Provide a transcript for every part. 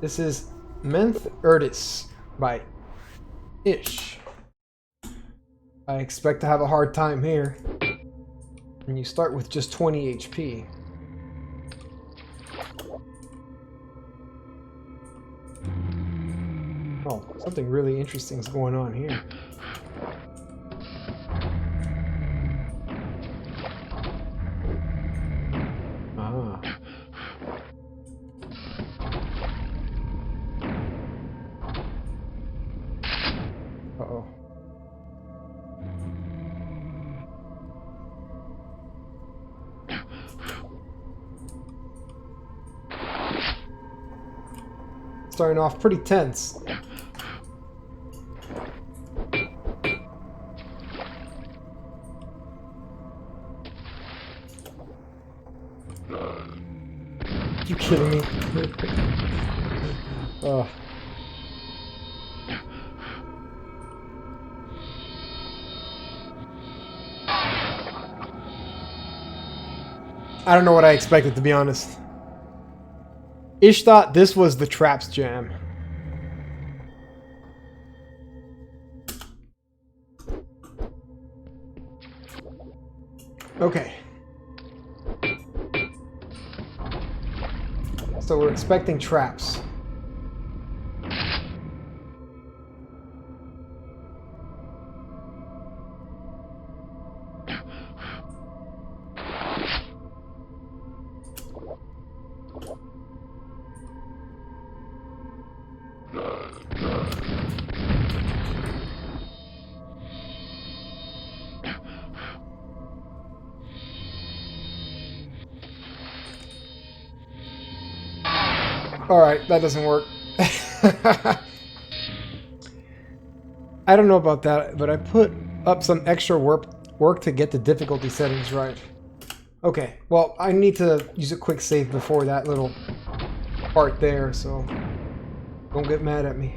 This is Menth Erdis by Ish. I expect to have a hard time here. And you start with just 20 HP. Oh, something really interesting is going on here. Ah. Uh-oh. Starting off pretty tense. You kidding me? Oh. I don't know what I expected, to be honest. Ish thought this was the Chotex Jam. Okay. So we're expecting traps. Alright, that doesn't work. I don't know about that, but I put up some extra work to get the difficulty settings right. Okay, well, I need to use a quick save before that little part there, so don't get mad at me.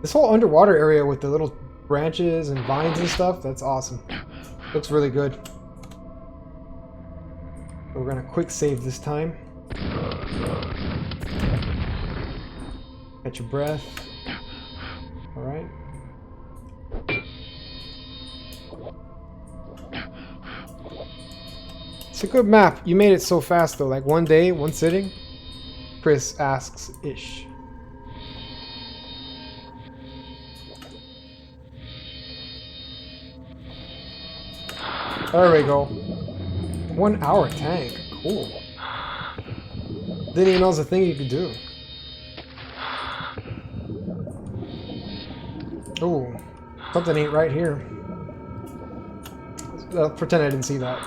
This whole underwater area with the little branches and vines and stuff, that's awesome. Looks really good. We're gonna quick save this time. Catch your breath. Alright. It's a good map. You made it so fast though, like one day, one sitting. Chris asks Ish. There we go. 1 hour tank. Cool. Didn't even know it was a thing you could do. Oh, something ain't right here. I'll pretend I didn't see that.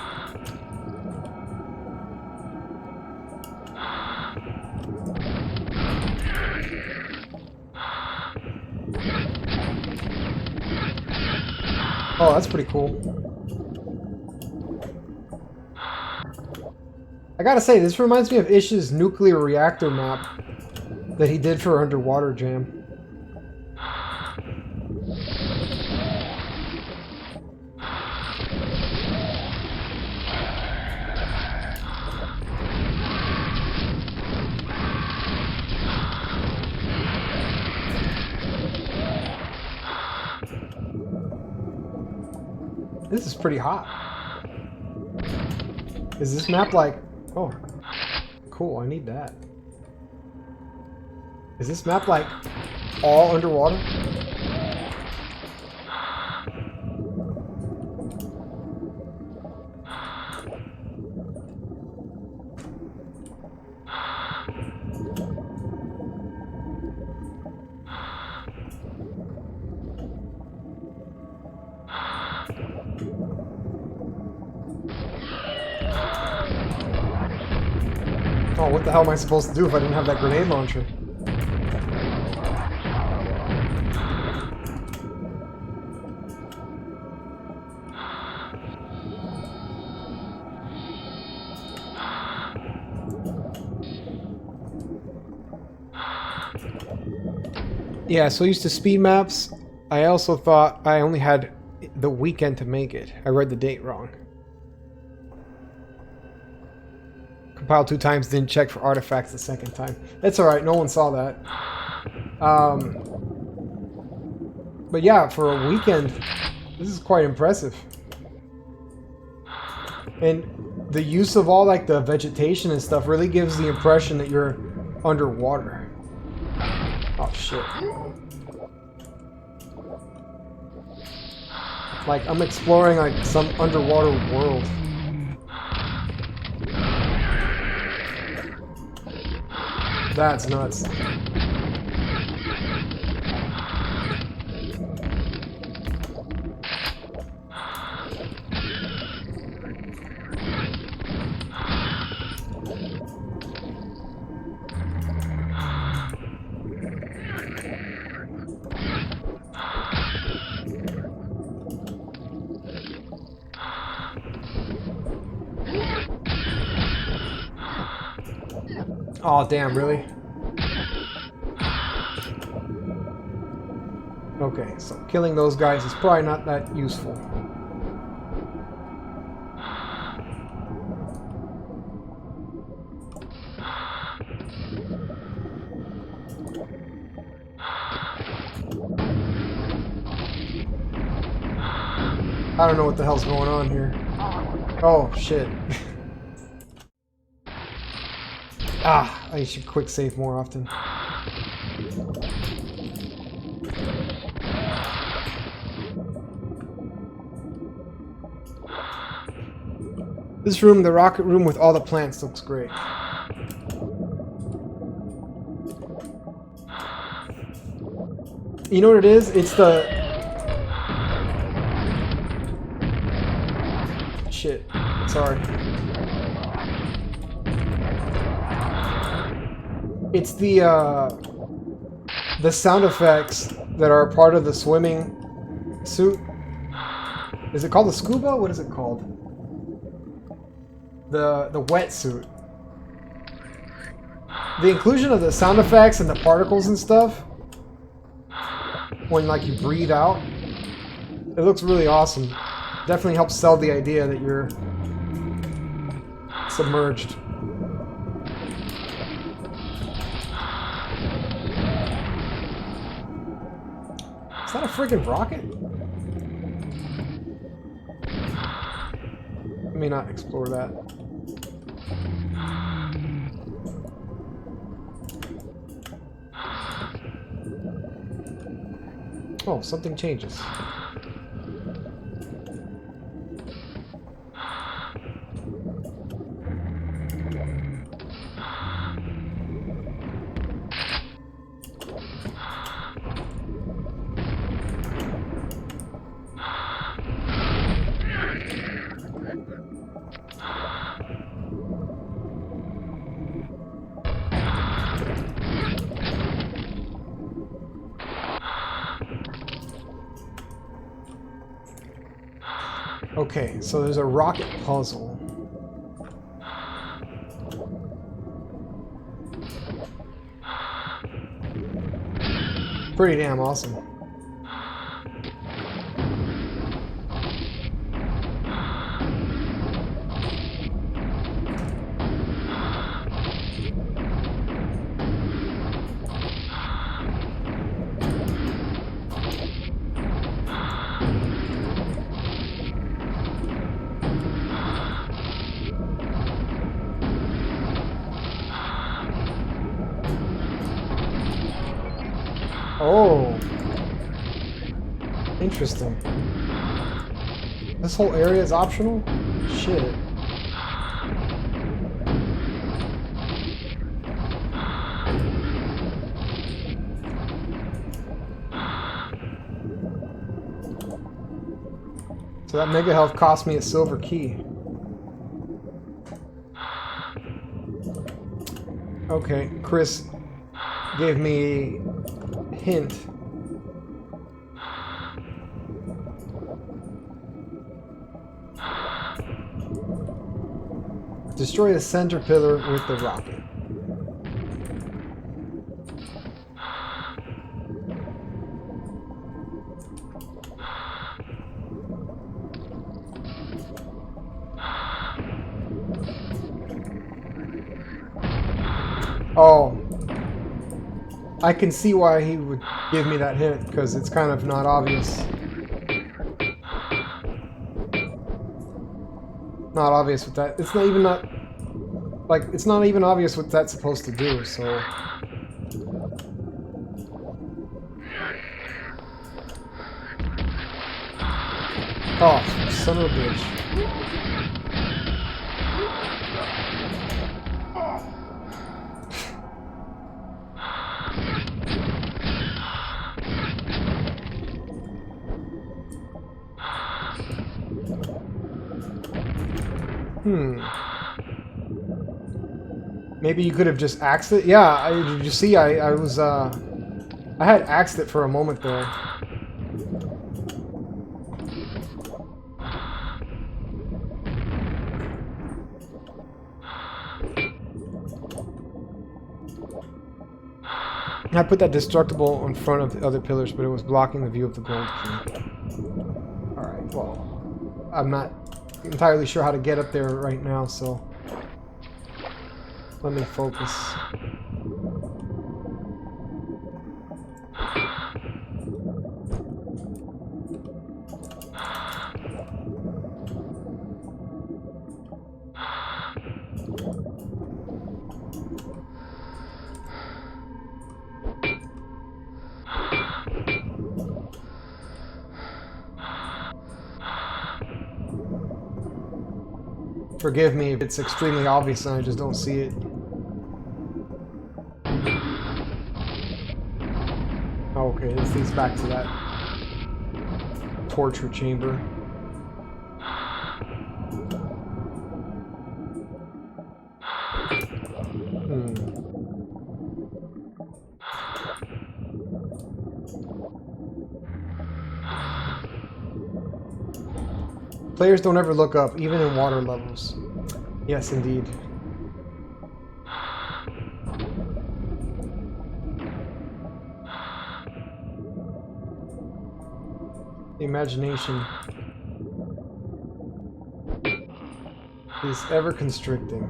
Oh, that's pretty cool. I gotta say, this reminds me of Ish's nuclear reactor map that he did for Underwater Jam. This is pretty hot. Is this map like... Oh, cool, I need that. Is this map like all underwater? Oh, what the hell am I supposed to do if I didn't have that grenade launcher? Yeah, so used to speed maps. I also thought I only had the weekend to make it. I read the date wrong. compiled 2 times, didn't check for artifacts the second time. That's alright, no one saw that. But yeah, for a weekend, this is quite impressive. And the use of all like the vegetation and stuff really gives the impression that you're underwater. Oh shit. Like I'm exploring like some underwater world. That's nuts. Oh damn, really? Okay, so killing those guys is probably not that useful. I don't know what the hell's going on here. Oh, shit. Ah, I should quick save more often. This room, the rocket room with all the plants, looks great. You know what it is? It's the... Shit. Sorry. It's the sound effects that are part of the swimming suit. Is it called the scuba? What is it called? The wetsuit. The inclusion of the sound effects and the particles and stuff when like you breathe out, it looks really awesome. Definitely helps sell the idea that you're submerged. Is that a freaking rocket? Let me not explore that. Oh, something changes. Okay, so there's a rocket puzzle. Pretty damn awesome. Oh, interesting. This whole area is optional? Shit. So that mega health cost me a silver key. Okay, Chris gave me a hint. Destroy the center pillar with the rocket. Oh. I can see why he would give me that hint, because it's kind of not obvious. Not obvious what that... It's not even it's not even obvious what that's supposed to do, so... Oh, son of a bitch. Maybe you could have just axed it? Yeah, did you see? I was, I had axed it for a moment there. I put that destructible in front of the other pillars, but it was blocking the view of the gold key. Alright, well, I'm not entirely sure how to get up there right now, so let me focus. Forgive me if it's extremely obvious and I just don't see it. Okay, this leads back to that torture chamber. Players don't ever look up, even in water levels. Yes, indeed. The imagination is ever constricting.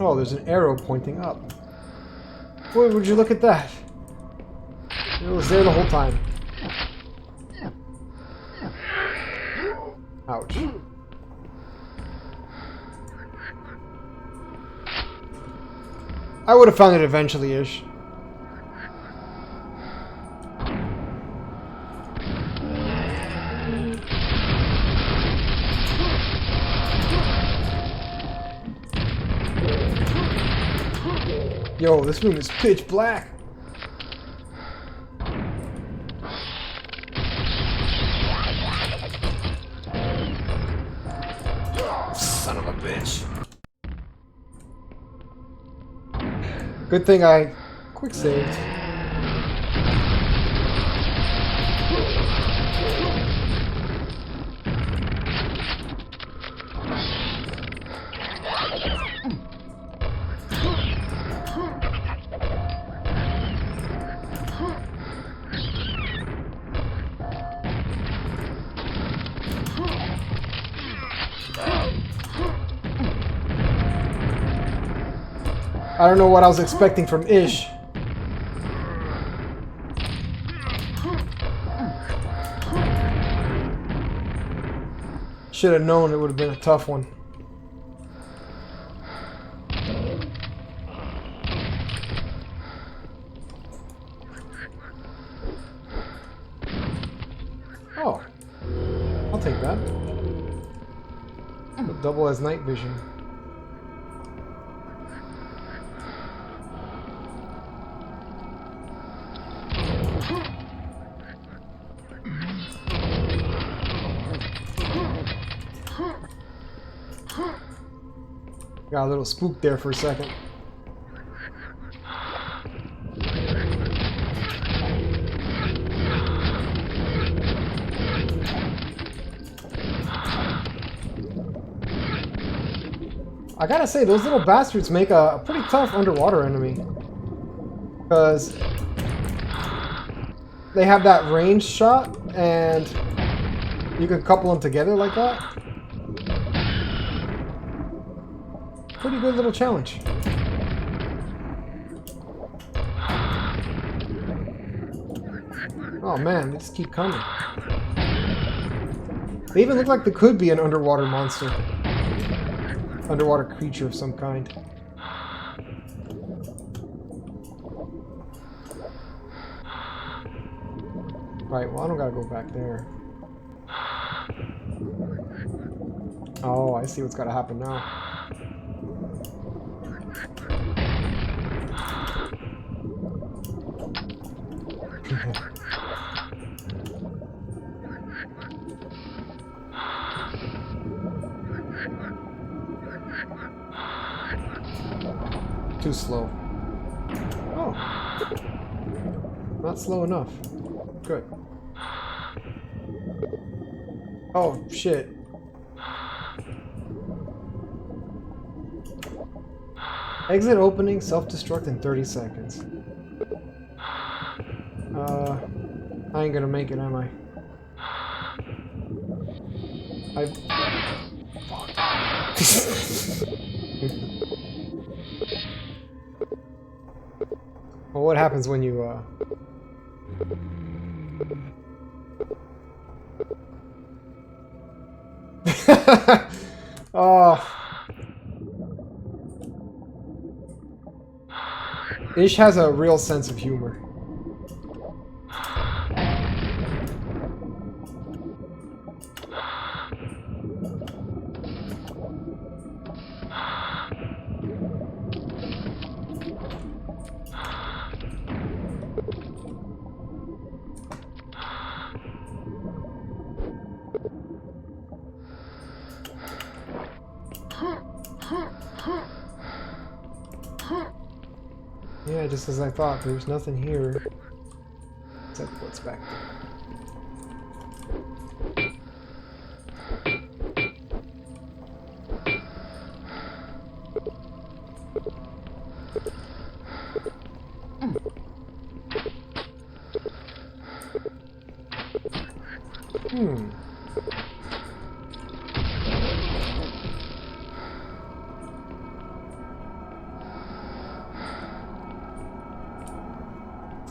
Oh, there's an arrow pointing up. Boy, would you look at that? It was there the whole time. Ouch. I would have found it eventually-ish. Yo, this room is pitch black. Son of a bitch. Good thing I quick saved. I don't know what I was expecting from Ish. Should have known it would have been a tough one. Oh, I'll take that. Double as night vision. Got a little spooked there for a second. I gotta say, those little bastards make a pretty tough underwater enemy. Because they have that range shot, and you can couple them together like that. Pretty good little challenge. Oh man, they just keep coming. They even look like they could be an underwater monster. Underwater creature of some kind. Right, well I don't gotta go back there. Oh, I see what's gotta happen now. Too slow. Oh. Not slow enough. Good. Oh, shit. Exit opening, self-destruct in 30 seconds. I ain't gonna make it, am I? Fuck. Well, what happens when you, Oh. Ish has a real sense of humor. Yeah, just as I thought, there's nothing here except what's back there.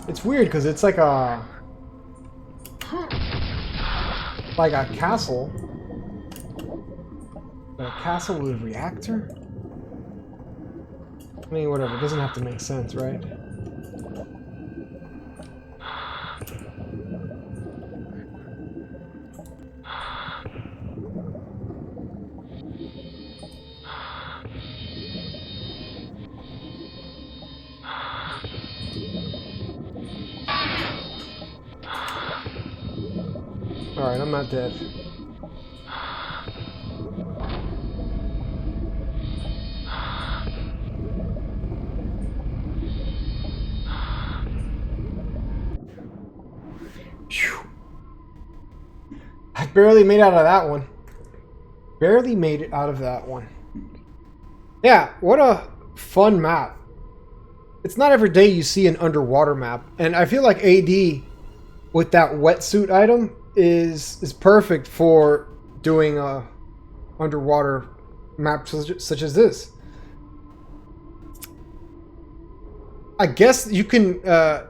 It's weird because it's like a castle. A castle with a reactor? I mean, whatever. It doesn't have to make sense, right? Alright, I'm not dead. Phew. I barely made it out of that one. Barely made it out of that one. Yeah, what a fun map. It's not every day you see an underwater map, and I feel like AD with that wetsuit item is perfect for doing a underwater map such as this. I guess you can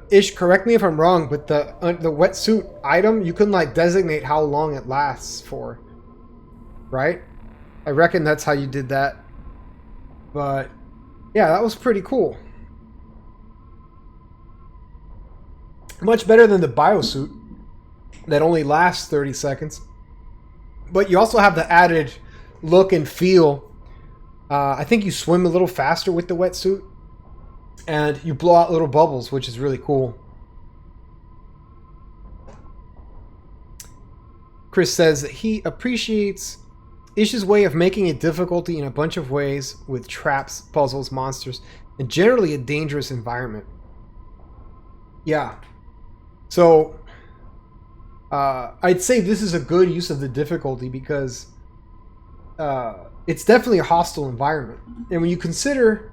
Ish, correct me if I'm wrong, but the wetsuit item, you can like designate how long it lasts for, right? I reckon that's how you did that. But yeah, that was pretty cool. Much better than the biosuit that only lasts 30 seconds. But you also have the added look and feel. I think you swim a little faster with the wetsuit. And you blow out little bubbles, which is really cool. Chris says that he appreciates Ish's way of making it difficulty in a bunch of ways with traps, puzzles, monsters, and generally a dangerous environment. Yeah. So, I'd say this is a good use of the difficulty because it's definitely a hostile environment. And when you consider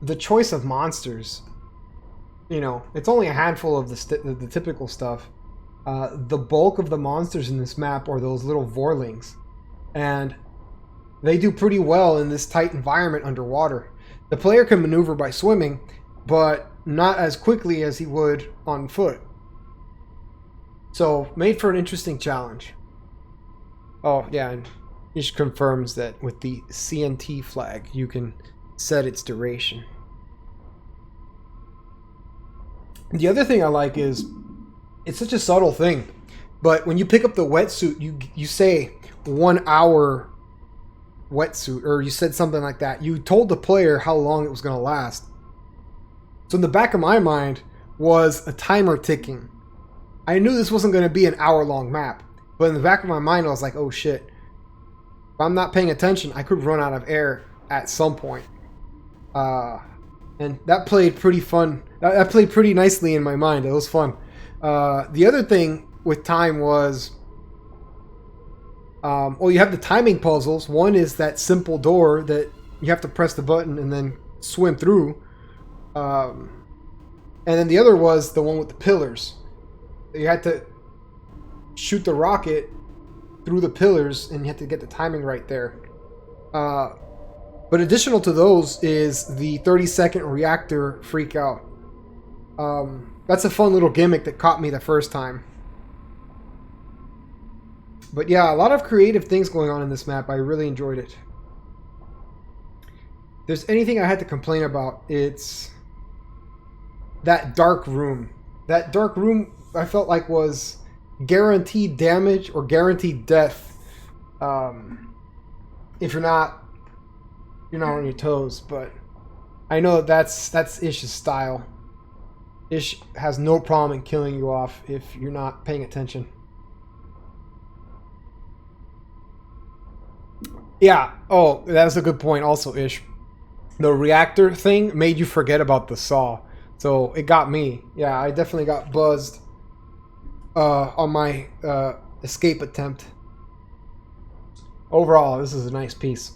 the choice of monsters, you know, it's only a handful of the typical stuff. The bulk of the monsters in this map are those little Vorlings. And they do pretty well in this tight environment underwater. The player can maneuver by swimming, but not as quickly as he would on foot. So, made for an interesting challenge. Oh, yeah, and Ish confirms that with the CNT flag, you can set its duration. The other thing I like is, it's such a subtle thing, but when you pick up the wetsuit, you say 1 hour wetsuit, or you said something like that. You told the player how long it was going to last. So in the back of my mind was a timer ticking. I knew this wasn't going to be an hour-long map, but in the back of my mind I was like, oh shit. If I'm not paying attention, I could run out of air at some point. And that played pretty fun. That played pretty nicely in my mind. It was fun. The other thing with time was, well, you have the timing puzzles. One is that simple door that you have to press the button and then swim through. And then the other was the one with the pillars. You had to shoot the rocket through the pillars, and you had to get the timing right there. But additional to those is the 30-second reactor freak out. That's a fun little gimmick that caught me the first time. But yeah, a lot of creative things going on in this map. I really enjoyed it. If there's anything I had to complain about, it's that dark room. That dark room I felt like was guaranteed damage or guaranteed death. If you're not on your toes, but I know that's Ish's style. Ish has no problem in killing you off if you're not paying attention. Yeah. Oh, that's a good point also, Ish. The reactor thing made you forget about the saw. So it got me. Yeah, I definitely got buzzed on my escape attempt. Overall, this is a nice piece.